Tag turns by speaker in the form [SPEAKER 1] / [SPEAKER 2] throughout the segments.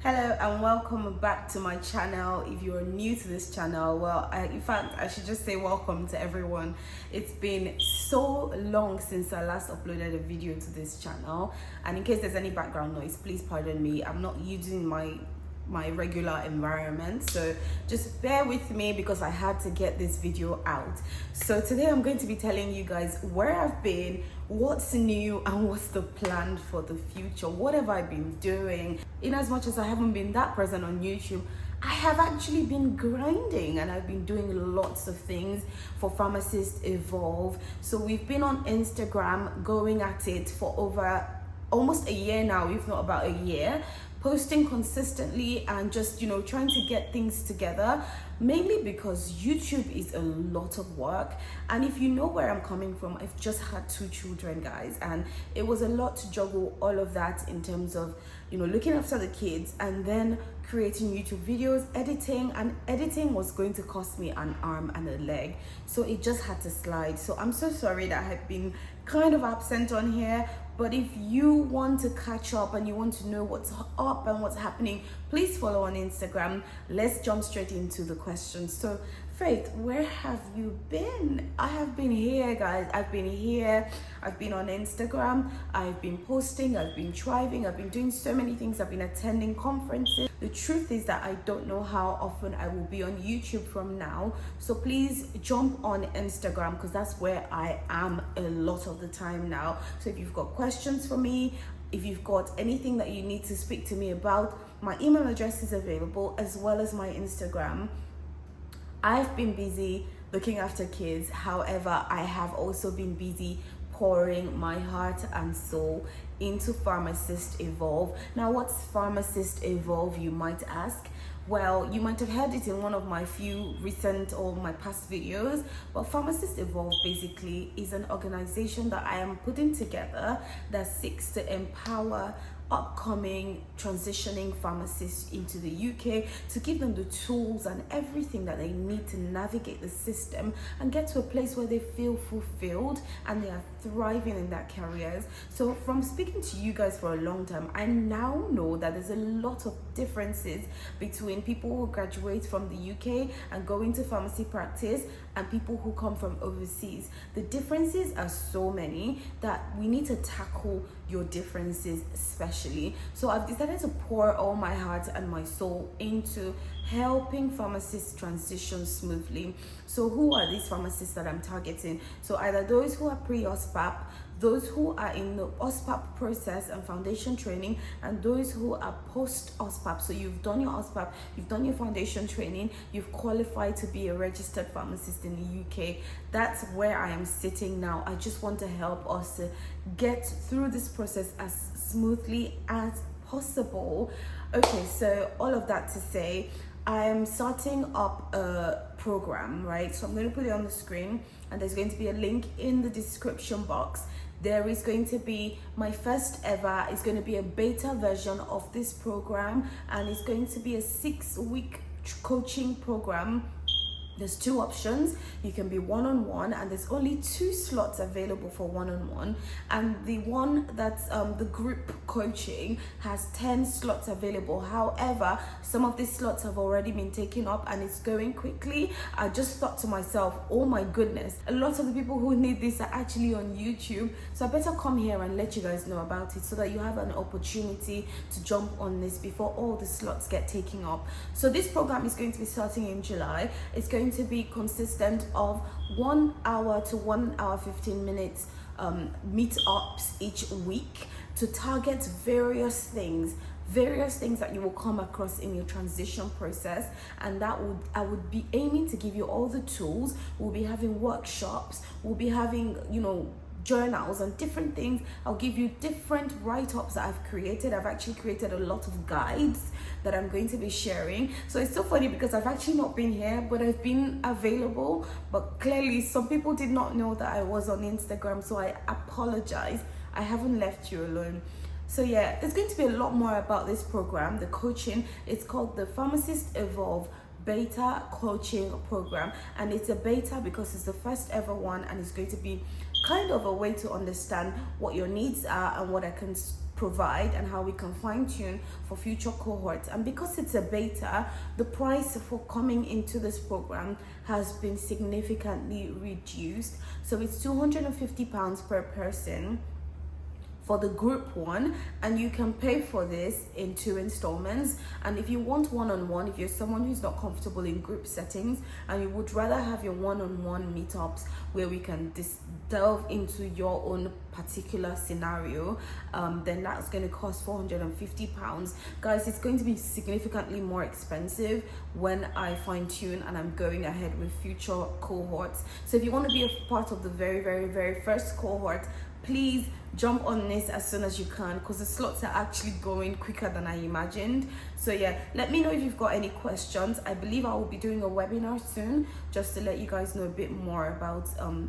[SPEAKER 1] Hello and welcome back to my channel. If you're new to this channel, well, in fact I should just say welcome to everyone. It's been so long since I last uploaded a video to this channel, and in case there's any background noise, please pardon me. I'm not using my regular environment, so just bear with me because I had to get this video out. So today I'm going to be telling you guys where I've been, what's new, and what's the plan for the future. What have I been doing? In as much as I haven't been that present on YouTube, I have actually been grinding and I've been doing lots of things for Pharmacist Evolve. So we've been on Instagram going at it for over almost a year now, if not about a year, posting consistently and just, trying to get things together, mainly because YouTube is a lot of work. And if you know where I'm coming from, I've just had 2 children, guys, and it was a lot to juggle all of that in terms of, looking after the kids and then creating YouTube videos, editing was going to cost me an arm and a leg, so it just had to slide. So I'm so sorry that I've been kind of absent on here, but if you want to catch up and you want to know what's up and what's happening, please follow on Instagram. Let's jump straight into the questions. So Faith, where have you been? I have been here, guys. I've been here. I've been on Instagram. I've been posting. I've been thriving. I've been doing so many things. I've been attending conferences. The truth is that I don't know how often I will be on YouTube from now. So please jump on Instagram because that's where I am a lot of the time now. So if you've got questions for me, if you've got anything that you need to speak to me about, my email address is available as well as my Instagram. I've been busy looking after kids. However, I have also been busy pouring my heart and soul into Pharmacist Evolve. Now, what's Pharmacist Evolve, you might ask? Well, you might have heard it in one of my few recent or my past videos, but Pharmacist Evolve basically is an organization that I am putting together that seeks to empower upcoming transitioning pharmacists into the UK to give them the tools and everything that they need to navigate the system and get to a place where they feel fulfilled and they are thriving in their careers. So from speaking to you guys for a long time, I now know that there's a lot of differences between people who graduate from the UK and go into pharmacy practice and people who come from overseas. The differences are so many that we need to tackle your differences especially. So I've decided to pour all my heart and my soul into helping pharmacists transition smoothly. So who are these pharmacists that I'm targeting? So either those who are pre-OSPAP, those who are in the OSPAP process and foundation training, and those who are post-OSPAP. So you've done your OSPAP, you've done your foundation training, you've qualified to be a registered pharmacist in the UK. That's where I am sitting now. I just want to help us to get through this process as smoothly as possible. Okay, so all of that to say, I am starting up a program, right? So I'm going to put it on the screen and there's going to be a link in the description box. There is going to be my first ever, it's going to be a beta version of this program, and it's going to be a 6-week coaching program. There's 2 options. You can be one-on-one, and there's only 2 slots available for one-on-one, and the one that's the group coaching has 10 slots available. However, some of these slots have already been taken up and it's going quickly. I just thought to myself, oh my goodness, a lot of the people who need this are actually on YouTube, so I better come here and let you guys know about it so that you have an opportunity to jump on this before all the slots get taken up. So this program is going to be starting in July. It's going to be consistent of 1 hour to 1 hour 15 minutes meetups each week to target various things that you will come across in your transition process, and I would be aiming to give you all the tools. We'll be having workshops, we'll be having journals and different things. I'll give you different write-ups that I've created. I've actually created a lot of guides that I'm going to be sharing. So it's so funny because I've actually not been here, but I've been available, but clearly some people did not know that I was on Instagram, so I apologize. I haven't left you alone. So yeah, there's going to be a lot more about this program, the coaching. It's called the Pharmacist Evolve Beta Coaching Program, and it's a beta because it's the first ever one, and it's going to be kind of a way to understand what your needs are and what I can provide and how we can fine-tune for future cohorts. And because it's a beta, the price for coming into this program has been significantly reduced. So it's £250 per person for the group one, and you can pay for this in 2 installments. And if you want one-on-one, if you're someone who's not comfortable in group settings and you would rather have your one-on-one meetups where we can delve into your own particular scenario, then that's going to cost £450. Guys, it's going to be significantly more expensive when I fine-tune and I'm going ahead with future cohorts. So if you want to be a part of the very first cohort, please jump on this as soon as you can, because the slots are actually going quicker than I imagined. So yeah, let me know if you've got any questions. I believe I will be doing a webinar soon just to let you guys know a bit more about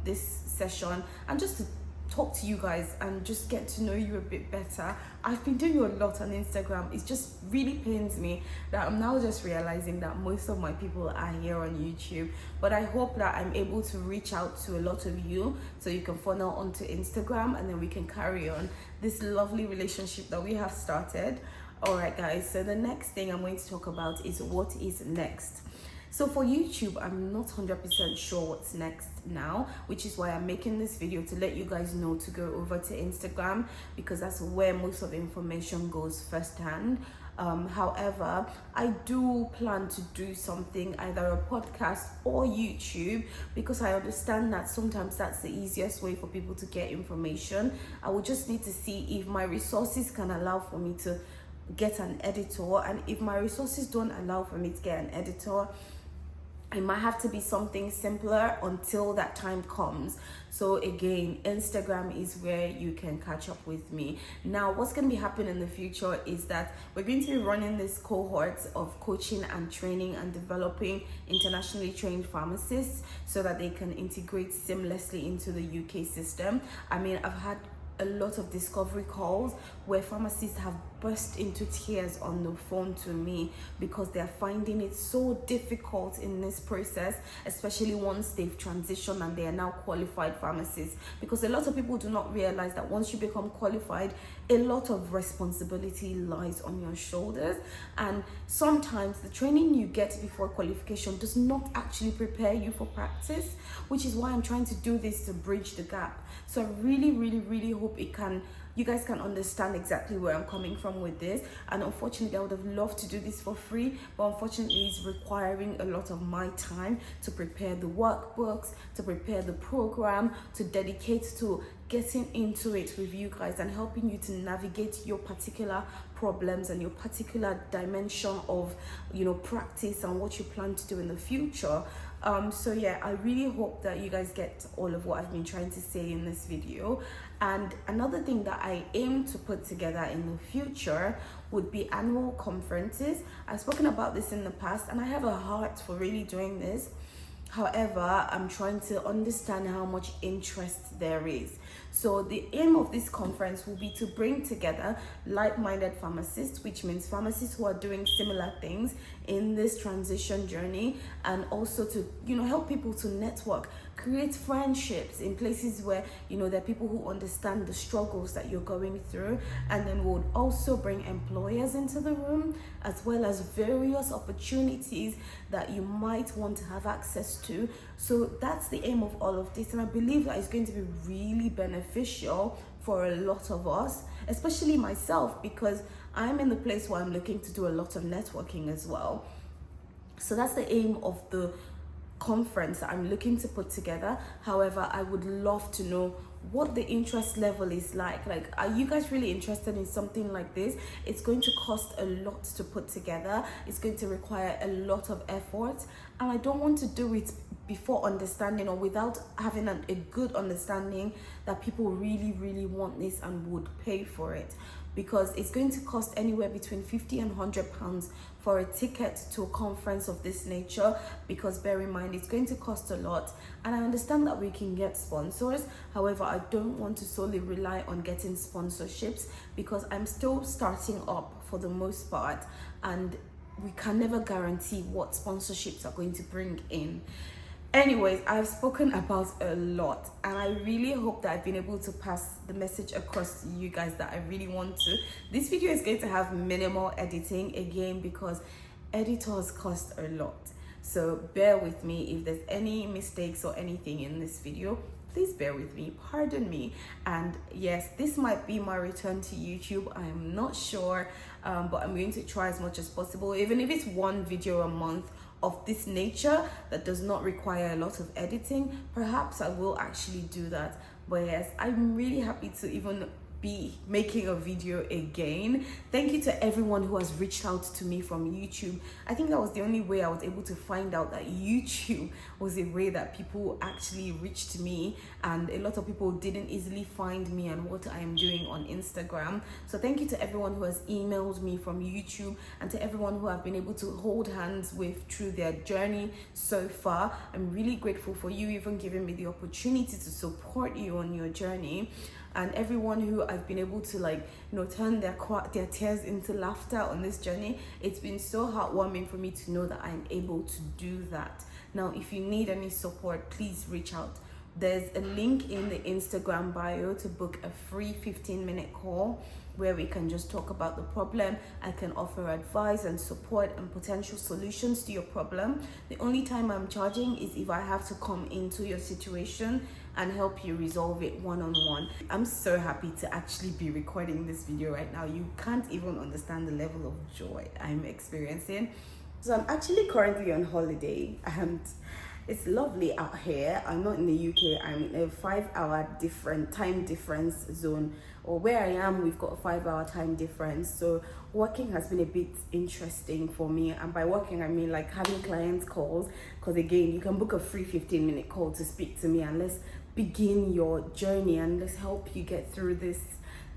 [SPEAKER 1] this session, and just to talk to you guys and just get to know you a bit better. I've been doing a lot on Instagram. It just really pains me that I'm now just realizing that most of my people are here on YouTube, but I hope that I'm able to reach out to a lot of you so you can funnel onto Instagram, and then we can carry on this lovely relationship that we have started. All right guys, so the next thing I'm going to talk about is what is next. So for YouTube, I'm not 100% sure what's next now, which is why I'm making this video to let you guys know to go over to Instagram, because that's where most of the information goes firsthand. However, I do plan to do something, either a podcast or YouTube, because I understand that sometimes that's the easiest way for people to get information. I will just need to see if my resources can allow for me to get an editor, and if my resources don't allow for me to get an editor, it might have to be something simpler until that time comes. So again, Instagram is where you can catch up with me. Now, what's going to be happening in the future is that we're going to be running this cohort of coaching and training and developing internationally trained pharmacists so that they can integrate seamlessly into the UK system. I mean, I've had a lot of discovery calls where pharmacists have burst into tears on the phone to me because they're finding it so difficult in this process, especially once they've transitioned and they are now qualified pharmacists. Because a lot of people do not realize that once you become qualified, a lot of responsibility lies on your shoulders, and sometimes the training you get before qualification does not actually prepare you for practice, which is why I'm trying to do this to bridge the gap. So I really hope you guys can understand exactly where I'm coming from with this. And unfortunately, I would have loved to do this for free, but unfortunately it's requiring a lot of my time to prepare the workbooks, to prepare the program, to dedicate to getting into it with you guys and helping you to navigate your particular problems and your particular dimension of, you know, practice and what you plan to do in the future. So yeah, I really hope that you guys get all of what I've been trying to say in this video. And another thing that I aim to put together in the future would be annual conferences. I've spoken about this in the past and I have a heart for really doing this. However, I'm trying to understand how much interest there is. So the aim of this conference will be to bring together like-minded pharmacists, which means pharmacists who are doing similar things in this transition journey, and also to, you know, help people to network, create friendships in places where, you know, there are people who understand the struggles that you're going through. And then we'll also bring employers into the room, as well as various opportunities that you might want to have access to. So that's the aim of all of this, and I believe that it's going to be really beneficial for a lot of us, especially myself, because I'm in the place where I'm looking to do a lot of networking as well. So that's the aim of the conference that I'm looking to put together. However, I would love to know what the interest level is like. Are you guys really interested in something like this? It's going to cost a lot to put together. It's going to require a lot of effort, and I don't want to do it before understanding or without having a good understanding that people really want this and would pay for it, because it's going to cost anywhere between £50 and £100 for a ticket to a conference of this nature. Because bear in mind, it's going to cost a lot, and I understand that we can get sponsors. However, I don't want to solely rely on getting sponsorships, because I'm still starting up for the most part, and we can never guarantee what sponsorships are going to bring in. Anyways, I've spoken about a lot, and I really hope that I've been able to pass the message across to you guys that I really want to. This video is going to have minimal editing again because editors cost a lot. So bear with me if there's any mistakes or anything in this video. Please bear with me, pardon me. And yes, this might be my return to YouTube. I'm not sure, but I'm going to try as much as possible, even if it's one video a month of this nature that does not require a lot of editing. Perhaps I will actually do that. But yes, I'm really happy to even be making a video again. Thank you to everyone who has reached out to me from YouTube. I think that was the only way I was able to find out that YouTube was a way that people actually reached me, and a lot of people didn't easily find me and what I am doing on Instagram. So thank you to everyone who has emailed me from YouTube, and to everyone who I've been able to hold hands with through their journey so far. I'm really grateful for you even giving me the opportunity to support you on your journey. And everyone who I've been able to turn their tears into laughter on this journey. It's been so heartwarming for me to know that I'm able to do that. Now, if you need any support, please reach out. There's a link in the Instagram bio to book a free 15-minute call where we can just talk about the problem. I can offer advice and support and potential solutions to your problem. The only time I'm charging is if I have to come into your situation and help you resolve it one-on-one. I'm so happy to actually be recording this video right now. You can't even understand the level of joy I'm experiencing. So I'm actually currently on holiday, and it's lovely out here. I'm not in the UK. I'm in a 5-hour time difference zone, or where I am, we've got a 5-hour time difference. So working has been a bit interesting for me. And by working, I mean having clients calls, because again, you can book a free 15-minute call to speak to me, and let's begin your journey and let's help you get through this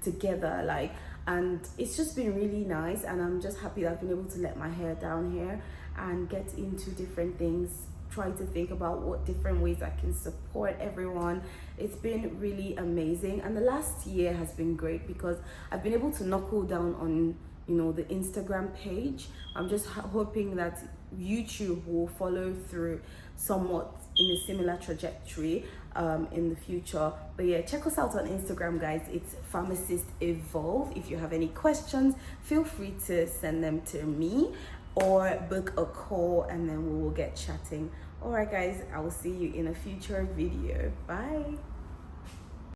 [SPEAKER 1] together. And it's just been really nice, and I'm just happy that I've been able to let my hair down here and get into different things, try to think about what different ways I can support everyone. It's been really amazing, and the last year has been great because I've been able to knuckle down on the Instagram page. I'm just hoping that YouTube will follow through somewhat in a similar trajectory in the future. But yeah, check us out on Instagram, guys. It's Pharmacist Evolve. If you have any questions, feel free to send them to me or book a call, and then we will get chatting. All right, guys, I will see you in a future video. Bye.